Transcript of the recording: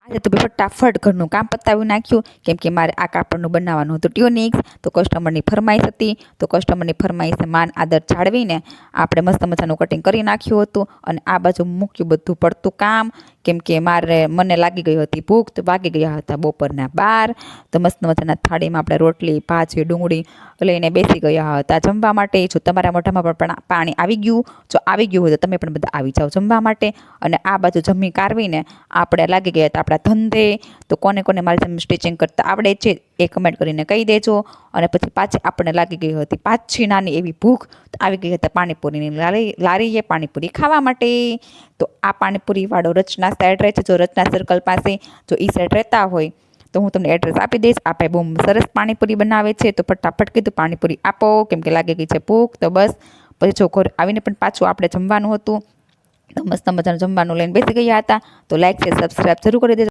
આજે તો ફટાફટ ઘરનું કામ પતાવી નાખ્યું, કેમ કે મારે આ કાપડનું બનાવવાનું હતું ટ્યુનિક્સ. તો કસ્ટમરની ફરમાઈશ હતી, તો કસ્ટમરની ફરમાઈશ માન આદર જાળવીને આપણે મસ્ત મજાનું કટિંગ કરી નાખ્યું હતું. અને આ બાજુ મૂક્યું બધું પડતું કામ, કેમ કે મને લાગી ગઈ હતી ભૂખ. તો વાગી ગયા હતા બપોરના 12. તો મસ્ત મજાના થાળીમાં આપણે રોટલી, ભાજી, ડુંગળી લઈને બેસી ગયા હતા જમવા માટે. જો તમારા મોઢામાં પણ પાણી આવી ગયું, જો આવી ગયું હોય તો તમે પણ બધા આવી જાઓ જમવા માટે. અને આ બાજુ જમી કારવીને આપણે લાગી ગયા હતા આપણા ધંધે. તો કોને કોને મારી જેમ સ્ટિચિંગ કરતા આવડે છે એ કમેન્ટ કરીને કહી દેજો. અને પછી પાછી આપણે લાગી ગઈ હતી પાછી નાની એવી ભૂખ. તો આવી ગઈ હતા પાણીપુરીની લારીએ પાણીપુરી ખાવા માટે. તો આ પાણીપુરીવાળો રચના સાઈડ રહે છે, જો રચના સર્કલ પાસે જો એ સાઈડ રહેતા હોય તો હું તમને એડ્રેસ આપી દઈશ. આપણે બહુ સરસ પાણીપુરી બનાવે છે, તો ફટાફટ કીધું પાણીપુરી આપો, કેમ કે લાગી ગઈ છે ભૂખ. તો બસ પછી જો ઘર આવીને પણ પાછું આપણે જમવાનું હતું, તો મસ્ત મજાનું જમવાનું લઈને બેસી ગયા હતા. તો લાઈક, શેર, સબસ્ક્રાઈબ જરૂર કરી દેજો.